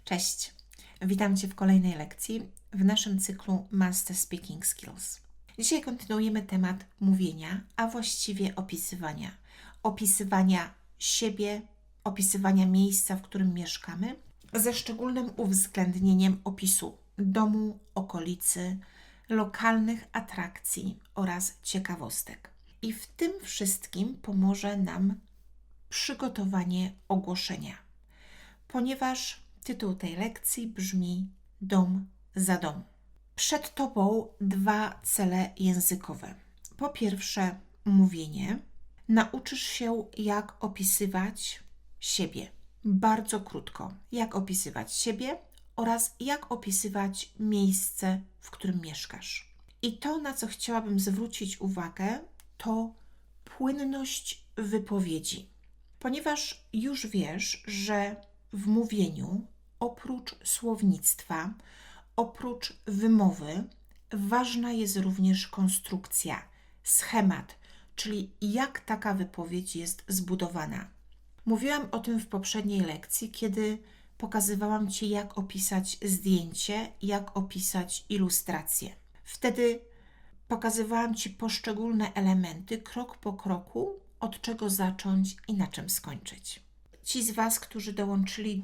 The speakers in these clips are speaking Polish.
Cześć, witam Cię w kolejnej lekcji w naszym cyklu Master Speaking Skills. Dzisiaj kontynuujemy temat mówienia, a właściwie opisywania. Opisywania siebie, opisywania miejsca, w którym mieszkamy, ze szczególnym uwzględnieniem opisu domu, okolicy, lokalnych atrakcji oraz ciekawostek. I w tym wszystkim pomoże nam przygotowanie ogłoszenia, ponieważ tytuł tej lekcji brzmi Dom za dom. Przed Tobą dwa cele językowe. Po pierwsze, mówienie. Nauczysz się, jak opisywać siebie. Bardzo krótko. Jak opisywać siebie oraz jak opisywać miejsce, w którym mieszkasz. I to, na co chciałabym zwrócić uwagę, to płynność wypowiedzi. Ponieważ już wiesz, że w mówieniu, oprócz słownictwa, oprócz wymowy, ważna jest również konstrukcja, schemat, czyli jak taka wypowiedź jest zbudowana. Mówiłam o tym w poprzedniej lekcji, kiedy pokazywałam Ci, jak opisać zdjęcie, jak opisać ilustrację. Wtedy pokazywałam Ci poszczególne elementy, krok po kroku, od czego zacząć i na czym skończyć. Ci z Was, którzy dołączyli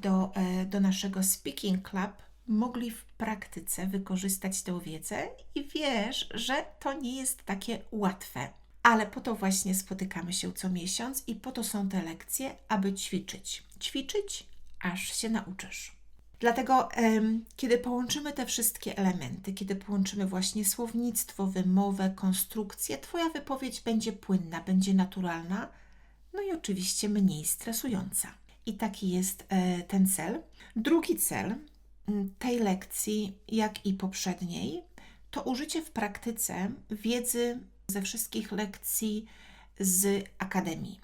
do naszego Speaking Club, mogli w praktyce wykorzystać tę wiedzę i wiesz, że to nie jest takie łatwe. Ale po to właśnie spotykamy się co miesiąc i po to są te lekcje, aby ćwiczyć. Ćwiczyć, aż się nauczysz. Dlatego, kiedy połączymy te wszystkie elementy, kiedy połączymy właśnie słownictwo, wymowę, konstrukcję, Twoja wypowiedź będzie płynna, będzie naturalna, no i oczywiście mniej stresująca. I taki jest ten cel. Drugi cel tej lekcji, jak i poprzedniej, to użycie w praktyce wiedzy ze wszystkich lekcji z Akademii.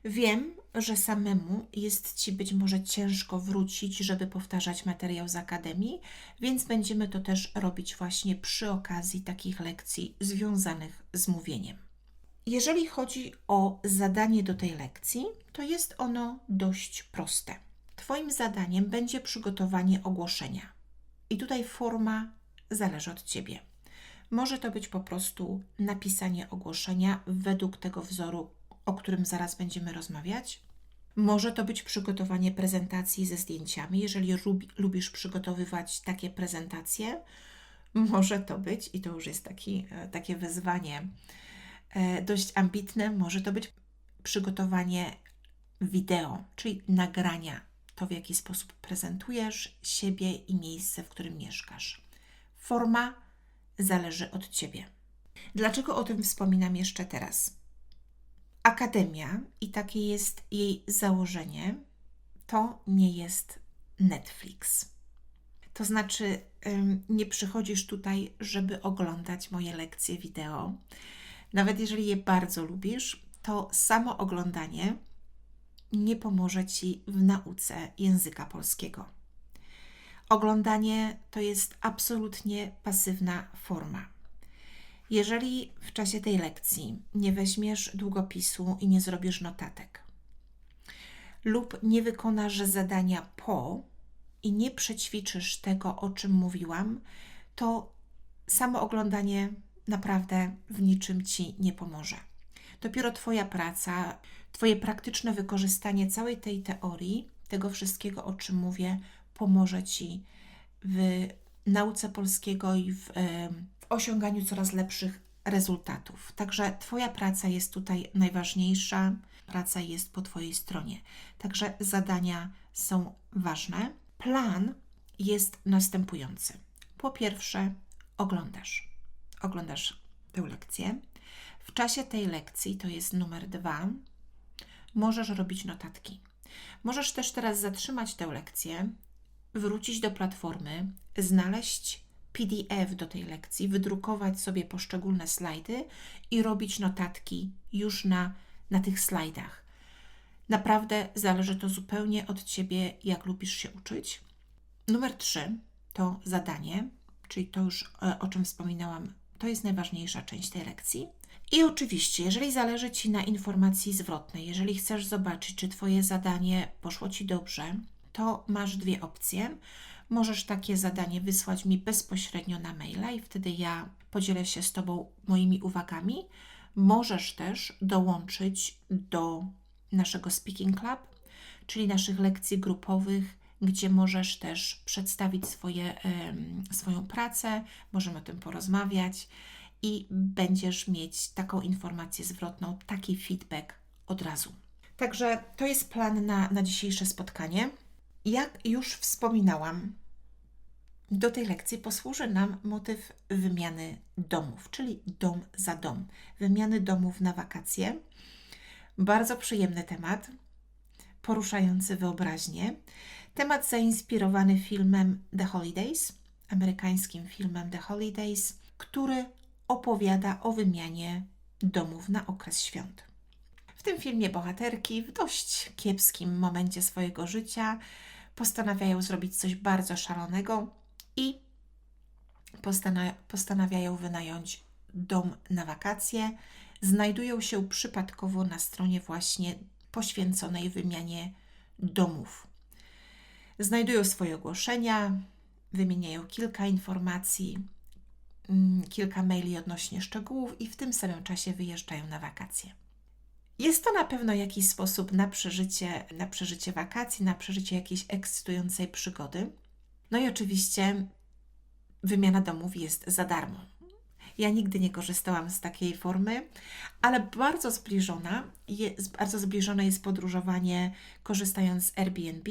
Wiem, że samemu jest Ci być może ciężko wrócić, żeby powtarzać materiał z Akademii, więc będziemy to też robić właśnie przy okazji takich lekcji związanych z mówieniem. Jeżeli chodzi o zadanie do tej lekcji, to jest ono dość proste. Twoim zadaniem będzie przygotowanie ogłoszenia. I tutaj forma zależy od Ciebie. Może to być po prostu napisanie ogłoszenia według tego wzoru, o którym zaraz będziemy rozmawiać. Może to być przygotowanie prezentacji ze zdjęciami, jeżeli lubisz przygotowywać takie prezentacje. Może to być, i to już jest takie wyzwanie dość ambitne, może to być przygotowanie wideo, czyli nagrania, to w jaki sposób prezentujesz siebie i miejsce, w którym mieszkasz. Forma zależy od Ciebie. Dlaczego o tym wspominam jeszcze teraz? Akademia, i takie jest jej założenie, to nie jest Netflix. To znaczy, nie przychodzisz tutaj, żeby oglądać moje lekcje wideo. Nawet jeżeli je bardzo lubisz, to samo oglądanie nie pomoże Ci w nauce języka polskiego. Oglądanie to jest absolutnie pasywna forma. Jeżeli w czasie tej lekcji nie weźmiesz długopisu i nie zrobisz notatek lub nie wykonasz zadania po i nie przećwiczysz tego, o czym mówiłam, to samo oglądanie naprawdę w niczym Ci nie pomoże. Dopiero Twoja praca, Twoje praktyczne wykorzystanie całej tej teorii, tego wszystkiego, o czym mówię, pomoże Ci w nauce polskiego i w osiąganiu coraz lepszych rezultatów. Także Twoja praca jest tutaj najważniejsza, praca jest po Twojej stronie. Także zadania są ważne. Plan jest następujący. Po pierwsze, oglądasz tę lekcję. W czasie tej lekcji, to jest numer 2, możesz robić notatki. Możesz też teraz zatrzymać tę lekcję, wrócić do platformy, znaleźć PDF do tej lekcji, wydrukować sobie poszczególne slajdy i robić notatki już na tych slajdach. Naprawdę zależy to zupełnie od Ciebie, jak lubisz się uczyć. Numer 3 to zadanie, czyli to już o czym wspominałam, to jest najważniejsza część tej lekcji. I oczywiście, jeżeli zależy Ci na informacji zwrotnej, jeżeli chcesz zobaczyć, czy Twoje zadanie poszło Ci dobrze, to masz dwie opcje. Możesz takie zadanie wysłać mi bezpośrednio na maila i wtedy ja podzielę się z Tobą moimi uwagami. Możesz też dołączyć do naszego Speaking Club, czyli naszych lekcji grupowych, gdzie możesz też przedstawić swoją pracę, możemy o tym porozmawiać i będziesz mieć taką informację zwrotną, taki feedback od razu. Także to jest plan na dzisiejsze spotkanie. Jak już wspominałam, do tej lekcji posłuży nam motyw wymiany domów, czyli dom za dom. Wymiany domów na wakacje. Bardzo przyjemny temat, poruszający wyobraźnię. Temat zainspirowany filmem The Holidays, amerykańskim filmem The Holidays, który opowiada o wymianie domów na okres świąt. W tym filmie bohaterki w dość kiepskim momencie swojego życia postanawiają zrobić coś bardzo szalonego i postanawiają wynająć dom na wakacje. Znajdują się przypadkowo na stronie właśnie poświęconej wymianie domów. Znajdują swoje ogłoszenia, wymieniają kilka informacji, kilka maili odnośnie szczegółów i w tym samym czasie wyjeżdżają na wakacje. Jest to na pewno jakiś sposób na przeżycie wakacji, na przeżycie jakiejś ekscytującej przygody. No i oczywiście wymiana domów jest za darmo. Ja nigdy nie korzystałam z takiej formy, ale bardzo zbliżone jest podróżowanie korzystając z Airbnb,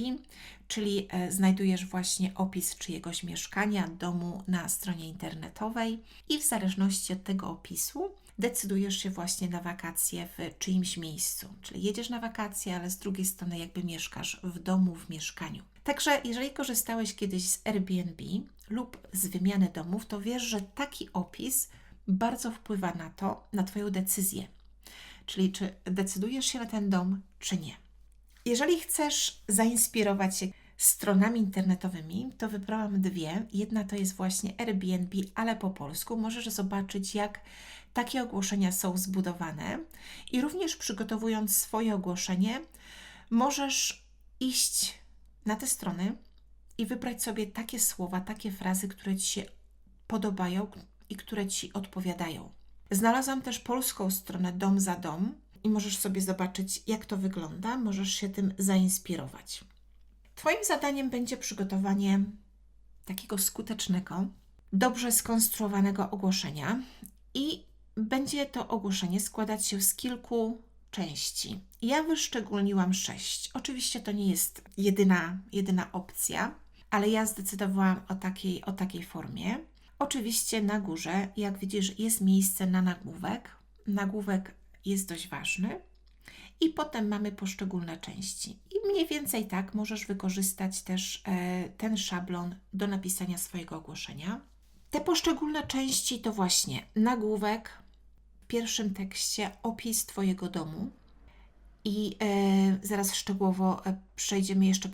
czyli znajdujesz właśnie opis czyjegoś mieszkania, domu na stronie internetowej i w zależności od tego opisu decydujesz się właśnie na wakacje w czyimś miejscu. Czyli jedziesz na wakacje, ale z drugiej strony jakby mieszkasz w domu, w mieszkaniu. Także jeżeli korzystałeś kiedyś z Airbnb lub z wymiany domów, to wiesz, że taki opis bardzo wpływa na Twoją decyzję. Czyli czy decydujesz się na ten dom, czy nie. Jeżeli chcesz zainspirować się stronami internetowymi, to wybrałam dwie. Jedna to jest właśnie Airbnb, ale po polsku. Możesz zobaczyć, jak takie ogłoszenia są zbudowane i również przygotowując swoje ogłoszenie, możesz iść na te strony i wybrać sobie takie słowa, takie frazy, które Ci się podobają i które Ci odpowiadają. Znalazłam też polską stronę Dom za Dom i możesz sobie zobaczyć, jak to wygląda, możesz się tym zainspirować. Twoim zadaniem będzie przygotowanie takiego skutecznego, dobrze skonstruowanego ogłoszenia i będzie to ogłoszenie składać się z kilku części. Ja wyszczególniłam 6. Oczywiście to nie jest jedyna opcja, ale ja zdecydowałam o takiej formie. Oczywiście na górze, jak widzisz, jest miejsce na nagłówek. Nagłówek jest dość ważny. I potem mamy poszczególne części. I mniej więcej tak możesz wykorzystać też ten szablon do napisania swojego ogłoszenia. Te poszczególne części to właśnie nagłówek, w pierwszym tekście opis Twojego domu i zaraz szczegółowo przejdziemy jeszcze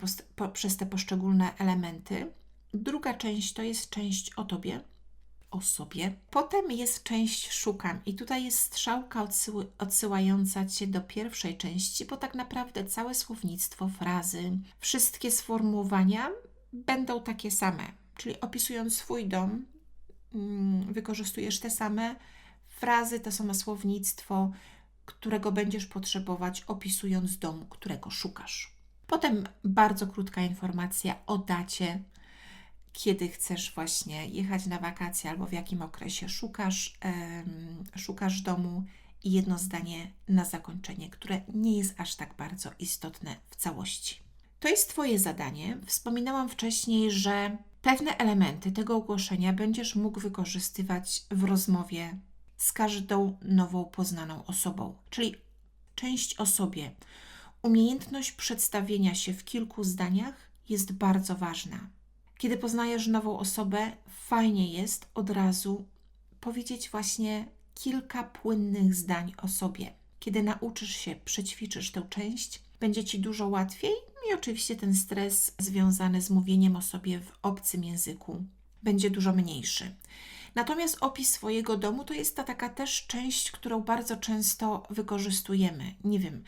przez te poszczególne elementy. Druga część to jest część o sobie. Potem jest część szukam i tutaj jest strzałka odsyłająca Cię do pierwszej części, bo tak naprawdę całe słownictwo, frazy, wszystkie sformułowania będą takie same. Czyli opisując swój dom, wykorzystujesz te same frazy, to samo słownictwo, którego będziesz potrzebować opisując dom, którego szukasz. Potem bardzo krótka informacja o dacie, kiedy chcesz właśnie jechać na wakacje albo w jakim okresie szukasz domu i jedno zdanie na zakończenie, które nie jest aż tak bardzo istotne w całości. To jest Twoje zadanie. Wspominałam wcześniej, że pewne elementy tego ogłoszenia będziesz mógł wykorzystywać w rozmowie z każdą nową poznaną osobą, czyli część o sobie. Umiejętność przedstawienia się w kilku zdaniach jest bardzo ważna. Kiedy poznajesz nową osobę, fajnie jest od razu powiedzieć właśnie kilka płynnych zdań o sobie. Kiedy nauczysz się, przećwiczysz tę część, będzie Ci dużo łatwiej i oczywiście ten stres związany z mówieniem o sobie w obcym języku będzie dużo mniejszy. Natomiast opis swojego domu to jest ta taka też część, którą bardzo często wykorzystujemy. Nie wiem,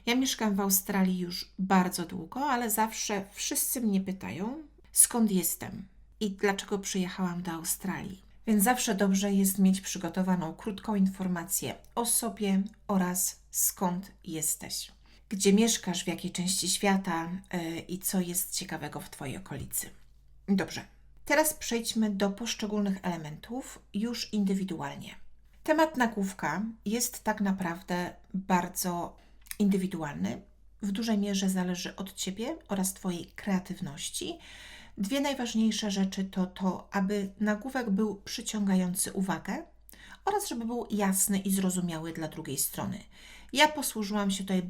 Ja mieszkam w Australii już bardzo długo, ale zawsze wszyscy mnie pytają, skąd jestem i dlaczego przyjechałam do Australii. Więc zawsze dobrze jest mieć przygotowaną krótką informację o sobie oraz skąd jesteś. Gdzie mieszkasz, w jakiej części świata i co jest ciekawego w Twojej okolicy. Dobrze, teraz przejdźmy do poszczególnych elementów już indywidualnie. Temat nagłówka jest tak naprawdę bardzo indywidualny. W dużej mierze zależy od Ciebie oraz Twojej kreatywności. Dwie najważniejsze rzeczy to to, aby nagłówek był przyciągający uwagę oraz żeby był jasny i zrozumiały dla drugiej strony. Ja posłużyłam się tutaj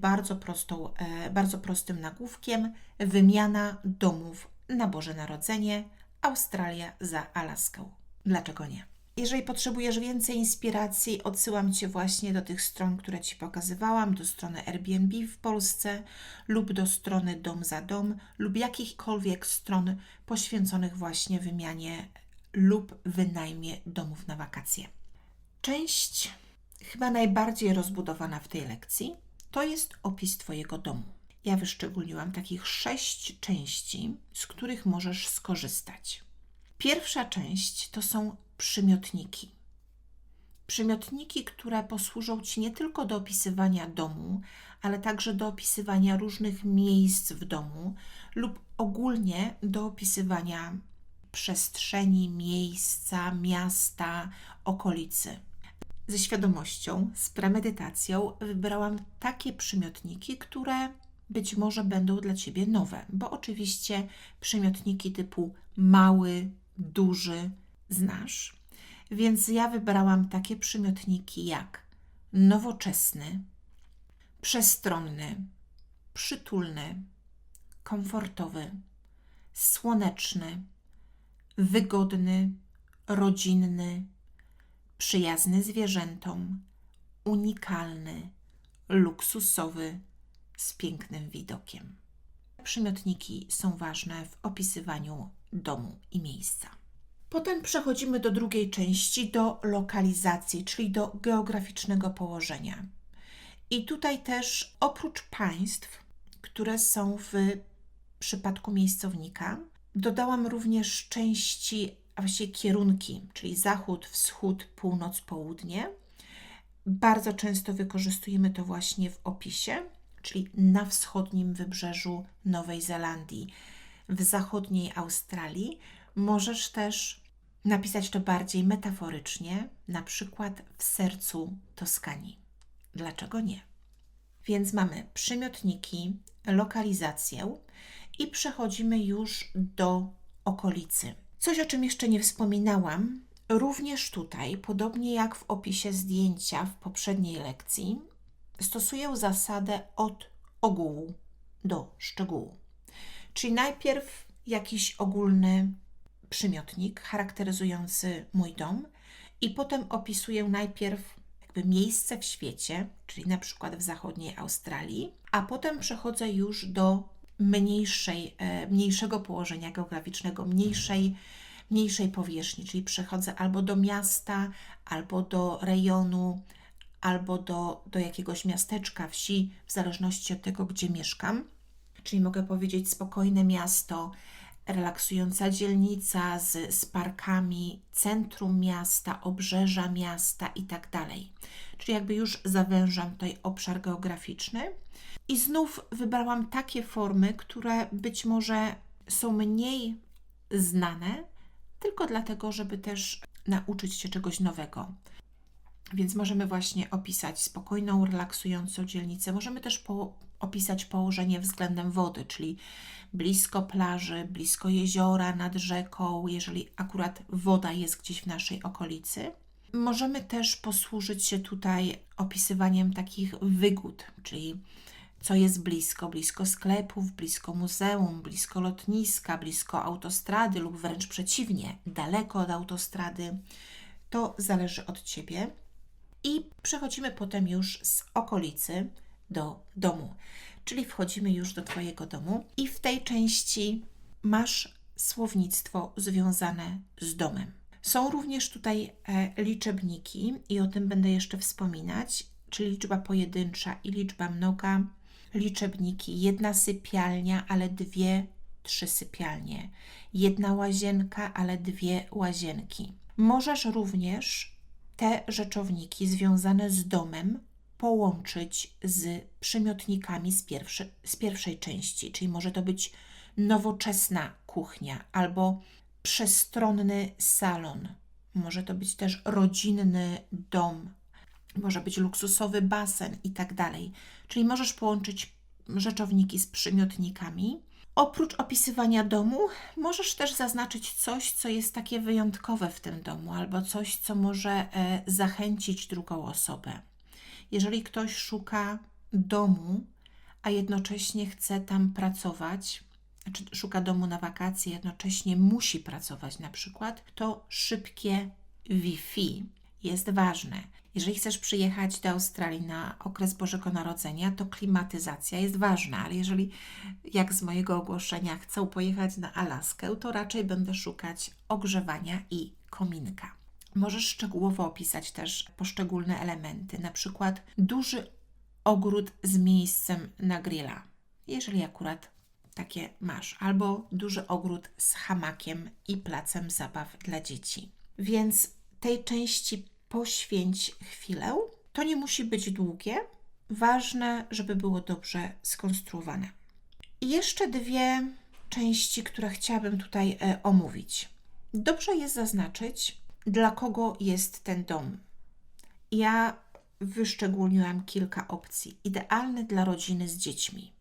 bardzo prostym nagłówkiem: wymiana domów na Boże Narodzenie, Australia za Alaską. Dlaczego nie? Jeżeli potrzebujesz więcej inspiracji, odsyłam Cię właśnie do tych stron, które Ci pokazywałam, do strony Airbnb w Polsce lub do strony Dom za Dom lub jakichkolwiek stron poświęconych właśnie wymianie lub wynajmie domów na wakacje. Część chyba najbardziej rozbudowana w tej lekcji to jest opis Twojego domu. Ja wyszczególniłam takich 6 części, z których możesz skorzystać. Pierwsza część to są przymiotniki. Przymiotniki, które posłużą Ci nie tylko do opisywania domu, ale także do opisywania różnych miejsc w domu lub ogólnie do opisywania przestrzeni, miejsca, miasta, okolicy. Ze świadomością, z premedytacją wybrałam takie przymiotniki, które być może będą dla Ciebie nowe, bo oczywiście przymiotniki typu mały, duży znasz, więc ja wybrałam takie przymiotniki jak nowoczesny, przestronny, przytulny, komfortowy, słoneczny, wygodny, rodzinny, przyjazny zwierzętom, unikalny, luksusowy, z pięknym widokiem. Przymiotniki są ważne w opisywaniu domu i miejsca. Potem przechodzimy do drugiej części, do lokalizacji, czyli do geograficznego położenia. I tutaj też oprócz państw, które są w przypadku miejscownika, dodałam również części, a właściwie kierunki, czyli zachód, wschód, północ, południe. Bardzo często wykorzystujemy to właśnie w opisie, czyli na wschodnim wybrzeżu Nowej Zelandii, w zachodniej Australii. Możesz też napisać to bardziej metaforycznie, na przykład w sercu Toskanii. Dlaczego nie? Więc mamy przymiotniki, lokalizację i przechodzimy już do okolicy. Coś, o czym jeszcze nie wspominałam, również tutaj, podobnie jak w opisie zdjęcia w poprzedniej lekcji, stosuję zasadę od ogółu do szczegółu. Czyli najpierw jakiś ogólny przymiotnik charakteryzujący mój dom i potem opisuję najpierw jakby miejsce w świecie, czyli na przykład w zachodniej Australii, a potem przechodzę już do mniejszego położenia geograficznego, mniejszej powierzchni, czyli przechodzę albo do miasta, albo do rejonu, albo do jakiegoś miasteczka, wsi, w zależności od tego, gdzie mieszkam. Czyli mogę powiedzieć spokojne miasto, relaksująca dzielnica z parkami, centrum miasta, obrzeża miasta i tak dalej. Czyli jakby już zawężam tutaj obszar geograficzny. I znów wybrałam takie formy, które być może są mniej znane, tylko dlatego, żeby też nauczyć się czegoś nowego. Więc możemy właśnie opisać spokojną, relaksującą dzielnicę. Możemy też opisać położenie względem wody, czyli blisko plaży, blisko jeziora, nad rzeką, jeżeli akurat woda jest gdzieś w naszej okolicy. Możemy też posłużyć się tutaj opisywaniem takich wygód, czyli co jest blisko sklepów, blisko muzeum, blisko lotniska, blisko autostrady lub wręcz przeciwnie, daleko od autostrady. To zależy od Ciebie. I przechodzimy potem już z okolicy do domu, czyli wchodzimy już do Twojego domu i w tej części masz słownictwo związane z domem. Są również tutaj liczebniki i o tym będę jeszcze wspominać, czyli liczba pojedyncza i liczba mnoga. liczebniki. Jedna sypialnia, ale 2-3 sypialnie. Jedna łazienka, ale 2 łazienki. Możesz również te rzeczowniki związane z domem połączyć z przymiotnikami z pierwszej części, czyli może to być nowoczesna kuchnia albo przestronny salon. Może to być też rodzinny dom, może być luksusowy basen i tak dalej. Czyli możesz połączyć rzeczowniki z przymiotnikami. Oprócz opisywania domu, możesz też zaznaczyć coś, co jest takie wyjątkowe w tym domu, albo coś, co może zachęcić drugą osobę. Jeżeli ktoś szuka domu, a jednocześnie chce tam pracować, znaczy szuka domu na wakacje, jednocześnie musi pracować na przykład, to szybkie Wi-Fi jest ważne. Jeżeli chcesz przyjechać do Australii na okres Bożego Narodzenia, to klimatyzacja jest ważna, ale jeżeli, jak z mojego ogłoszenia, chcę pojechać na Alaskę, to raczej będę szukać ogrzewania i kominka. Możesz szczegółowo opisać też poszczególne elementy, na przykład duży ogród z miejscem na grilla, jeżeli akurat takie masz, albo duży ogród z hamakiem i placem zabaw dla dzieci. Więc tej części poświęć chwilę. To nie musi być długie. Ważne, żeby było dobrze skonstruowane. I jeszcze 2 części, które chciałabym tutaj omówić. Dobrze jest zaznaczyć, dla kogo jest ten dom. Ja wyszczególniłam kilka opcji. Idealny dla rodziny z dziećmi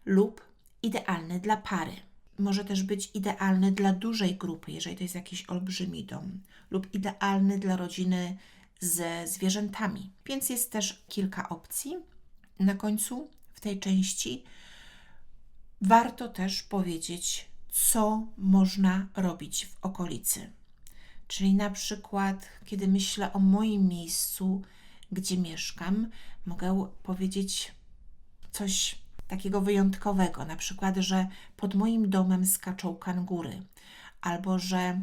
lub idealny dla pary. Może też być idealny dla dużej grupy, jeżeli to jest jakiś olbrzymi dom, lub idealny dla rodziny ze zwierzętami. Więc jest też kilka opcji. Na końcu w tej części warto też powiedzieć, co można robić w okolicy. Czyli na przykład, kiedy myślę o moim miejscu, gdzie mieszkam, mogę powiedzieć coś takiego wyjątkowego, na przykład, że pod moim domem skaczą kangury, albo że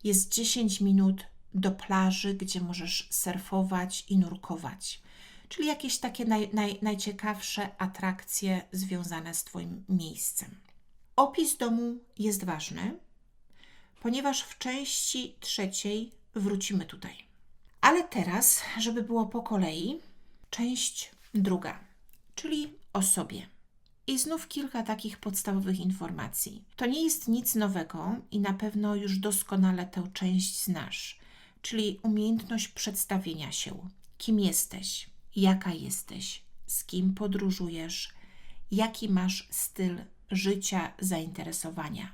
jest 10 minut do plaży, gdzie możesz surfować i nurkować. Czyli jakieś takie najciekawsze atrakcje związane z Twoim miejscem. Opis domu jest ważny, ponieważ w części 3 wrócimy tutaj. Ale teraz, żeby było po kolei, część 2, czyli o sobie. I znów kilka takich podstawowych informacji. To nie jest nic nowego i na pewno już doskonale tę część znasz, czyli umiejętność przedstawienia się. Kim jesteś? Jaka jesteś? Z kim podróżujesz? Jaki masz styl życia, zainteresowania?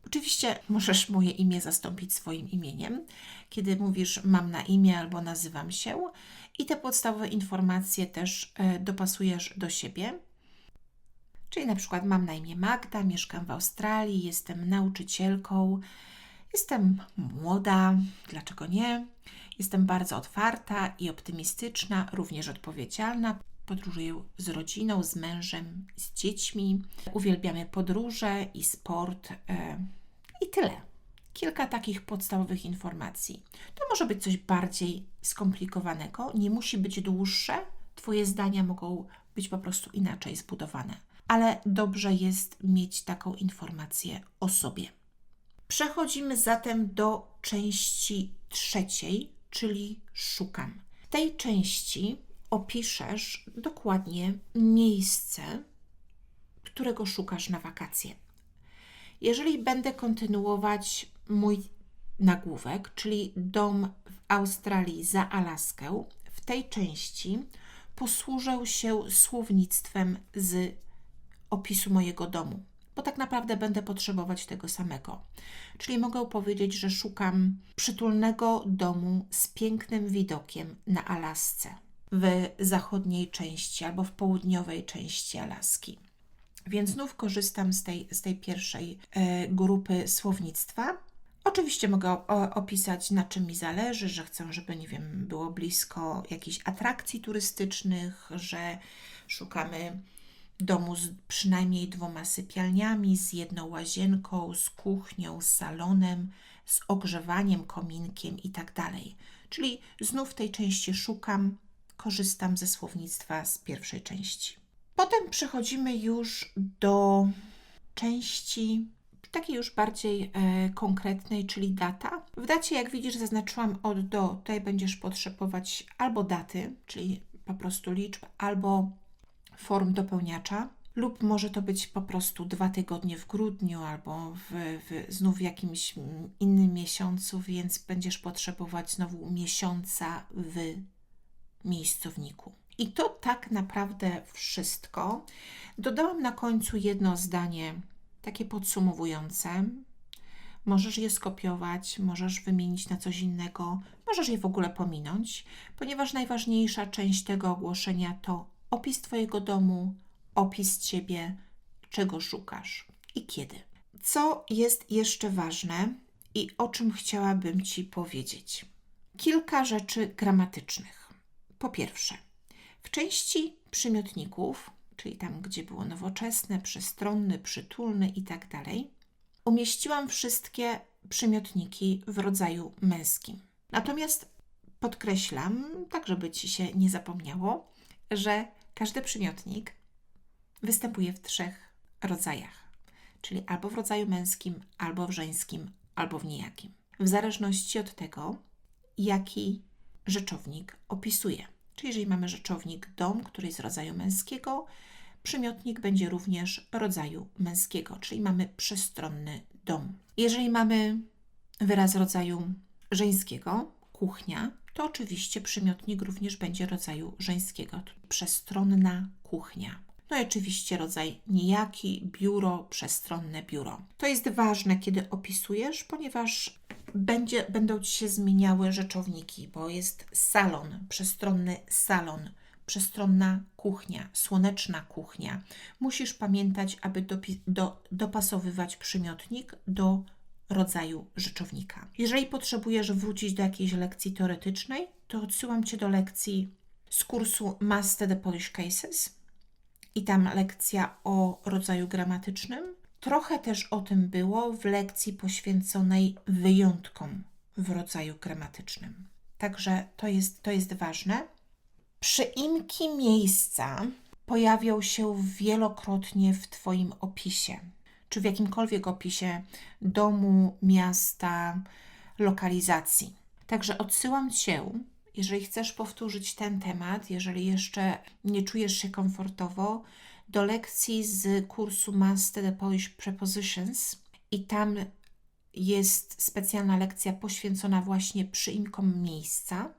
Oczywiście możesz moje imię zastąpić swoim imieniem, kiedy mówisz mam na imię albo nazywam się i te podstawowe informacje też dopasujesz do siebie. Czyli na przykład mam na imię Magda, mieszkam w Australii, jestem nauczycielką, jestem młoda, dlaczego nie? Jestem bardzo otwarta i optymistyczna, również odpowiedzialna. Podróżuję z rodziną, z mężem, z dziećmi. Uwielbiamy podróże i sport i tyle. Kilka takich podstawowych informacji. To może być coś bardziej skomplikowanego, nie musi być dłuższe. Twoje zdania mogą być po prostu inaczej zbudowane. Ale dobrze jest mieć taką informację o sobie. Przechodzimy zatem do części 3, czyli szukam. W tej części opiszesz dokładnie miejsce, którego szukasz na wakacje. Jeżeli będę kontynuować mój nagłówek, czyli dom w Australii za Alaskę, w tej części posłużę się słownictwem z opisu mojego domu, bo tak naprawdę będę potrzebować tego samego. Czyli mogę powiedzieć, że szukam przytulnego domu z pięknym widokiem na Alasce, w zachodniej części albo w południowej części Alaski. Więc znów korzystam z tej pierwszej grupy słownictwa. Oczywiście mogę opisać, na czym mi zależy, że chcę, żeby, nie wiem, było blisko jakichś atrakcji turystycznych, że szukamy domu z przynajmniej 2 sypialniami, z 1 łazienką, z kuchnią, z salonem, z ogrzewaniem, kominkiem i tak dalej. Czyli znów w tej części szukam, korzystam ze słownictwa z pierwszej części. Potem przechodzimy już do części takiej już bardziej konkretnej, czyli data. W dacie, jak widzisz, zaznaczyłam od do. Tutaj będziesz potrzebować albo daty, czyli po prostu liczb, albo form dopełniacza, lub może to być po prostu 2 tygodnie w grudniu, albo znów w jakimś innym miesiącu, więc będziesz potrzebować znowu miesiąca w miejscowniku. I to tak naprawdę wszystko. Dodałam na końcu jedno zdanie, takie podsumowujące. Możesz je skopiować, możesz wymienić na coś innego, możesz je w ogóle pominąć, ponieważ najważniejsza część tego ogłoszenia to opis Twojego domu, opis Ciebie, czego szukasz i kiedy. Co jest jeszcze ważne i o czym chciałabym Ci powiedzieć? Kilka rzeczy gramatycznych. Po pierwsze, w części przymiotników, czyli tam, gdzie było nowoczesne, przestronny, przytulny i tak dalej, umieściłam wszystkie przymiotniki w rodzaju męskim. Natomiast podkreślam, tak żeby Ci się nie zapomniało, że każdy przymiotnik występuje w 3 rodzajach, czyli albo w rodzaju męskim, albo w żeńskim, albo w nijakim. W zależności od tego, jaki rzeczownik opisuje. Czyli jeżeli mamy rzeczownik dom, który jest z rodzaju męskiego, przymiotnik będzie również rodzaju męskiego, czyli mamy przestronny dom. Jeżeli mamy wyraz rodzaju żeńskiego, kuchnia, to oczywiście przymiotnik również będzie rodzaju żeńskiego, przestronna kuchnia. No i oczywiście rodzaj nijaki, biuro, przestronne biuro. To jest ważne, kiedy opisujesz, ponieważ będą Ci się zmieniały rzeczowniki, bo jest salon, przestronny salon, przestronna kuchnia, słoneczna kuchnia. Musisz pamiętać, aby dopasowywać przymiotnik do rodzaju rzeczownika. Jeżeli potrzebujesz wrócić do jakiejś lekcji teoretycznej, to odsyłam Cię do lekcji z kursu Master the Polish Cases i tam lekcja o rodzaju gramatycznym. Trochę też o tym było w lekcji poświęconej wyjątkom w rodzaju gramatycznym. Także to jest ważne. Przyimki miejsca pojawią się wielokrotnie w Twoim opisie, czy w jakimkolwiek opisie domu, miasta, lokalizacji. Także odsyłam Cię, jeżeli chcesz powtórzyć ten temat, jeżeli jeszcze nie czujesz się komfortowo, do lekcji z kursu Master the Polish Prepositions i tam jest specjalna lekcja poświęcona właśnie przyimkom miejsca.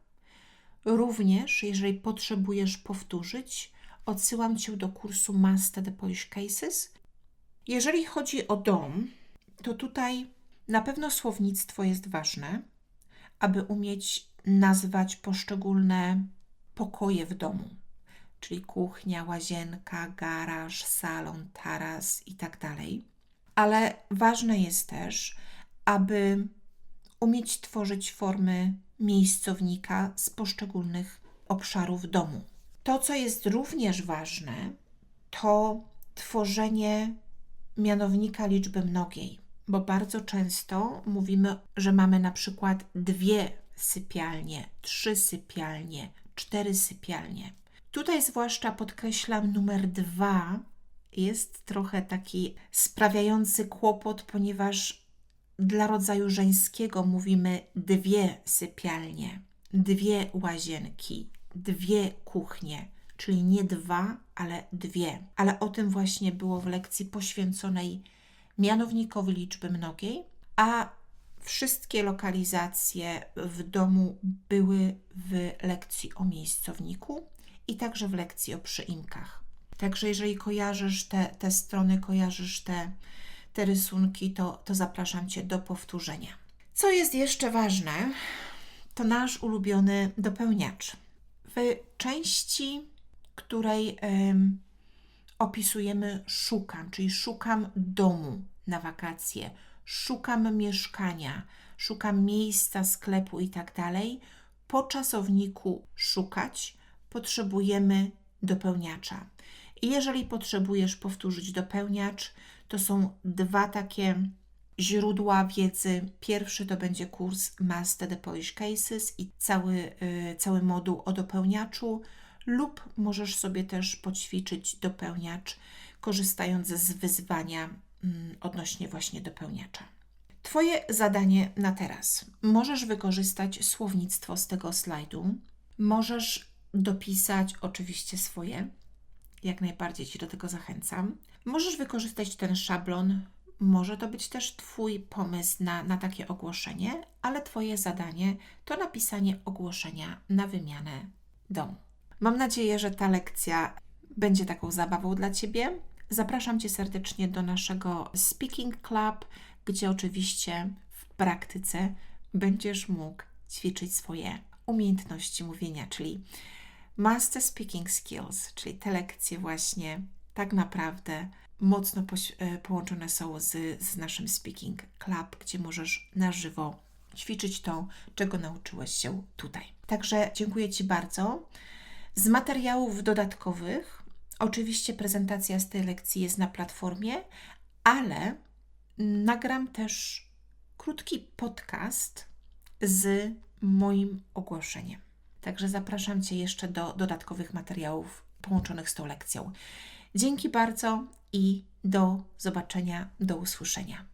Również, jeżeli potrzebujesz powtórzyć, odsyłam Cię do kursu Master the Polish Cases. Jeżeli chodzi o dom, to tutaj na pewno słownictwo jest ważne, aby umieć nazwać poszczególne pokoje w domu, czyli kuchnia, łazienka, garaż, salon, taras i tak dalej. Ale ważne jest też, aby umieć tworzyć formy miejscownika z poszczególnych obszarów domu. To, co jest również ważne, to tworzenie mianownika liczby mnogiej, bo bardzo często mówimy, że mamy na przykład 2 sypialnie, 3 sypialnie, 4 sypialnie. Tutaj zwłaszcza podkreślam numer 2 jest trochę taki sprawiający kłopot, ponieważ dla rodzaju żeńskiego mówimy 2 sypialnie, 2 łazienki, 2 kuchnie, czyli nie 2, ale 2. Ale o tym właśnie było w lekcji poświęconej mianownikowi liczby mnogiej, a wszystkie lokalizacje w domu były w lekcji o miejscowniku i także w lekcji o przyimkach. Także jeżeli kojarzysz te strony, kojarzysz te rysunki, to zapraszam Cię do powtórzenia. Co jest jeszcze ważne, to nasz ulubiony dopełniacz. W części, której opisujemy szukam, czyli szukam domu na wakacje, szukam mieszkania, szukam miejsca, sklepu i tak dalej, po czasowniku szukać potrzebujemy dopełniacza. I jeżeli potrzebujesz powtórzyć dopełniacz, to są 2 takie źródła wiedzy. Pierwszy to będzie kurs Master the Polish Cases i cały moduł o dopełniaczu lub możesz sobie też poćwiczyć dopełniacz, korzystając z wyzwania odnośnie właśnie dopełniacza. Twoje zadanie na teraz. Możesz wykorzystać słownictwo z tego slajdu. Możesz dopisać oczywiście swoje. Jak najbardziej Ci do tego zachęcam. Możesz wykorzystać ten szablon. Może to być też Twój pomysł na takie ogłoszenie, ale Twoje zadanie to napisanie ogłoszenia na wymianę domu. Mam nadzieję, że ta lekcja będzie taką zabawą dla Ciebie. Zapraszam Cię serdecznie do naszego Speaking Club, gdzie oczywiście w praktyce będziesz mógł ćwiczyć swoje umiejętności mówienia, czyli Master Speaking Skills, czyli te lekcje właśnie tak naprawdę mocno połączone są z naszym Speaking Club, gdzie możesz na żywo ćwiczyć to, czego nauczyłeś się tutaj. Także dziękuję Ci bardzo. Z materiałów dodatkowych, oczywiście prezentacja z tej lekcji jest na platformie, ale nagram też krótki podcast z moim ogłoszeniem. Także zapraszam Cię jeszcze do dodatkowych materiałów połączonych z tą lekcją. Dzięki bardzo i do zobaczenia, do usłyszenia.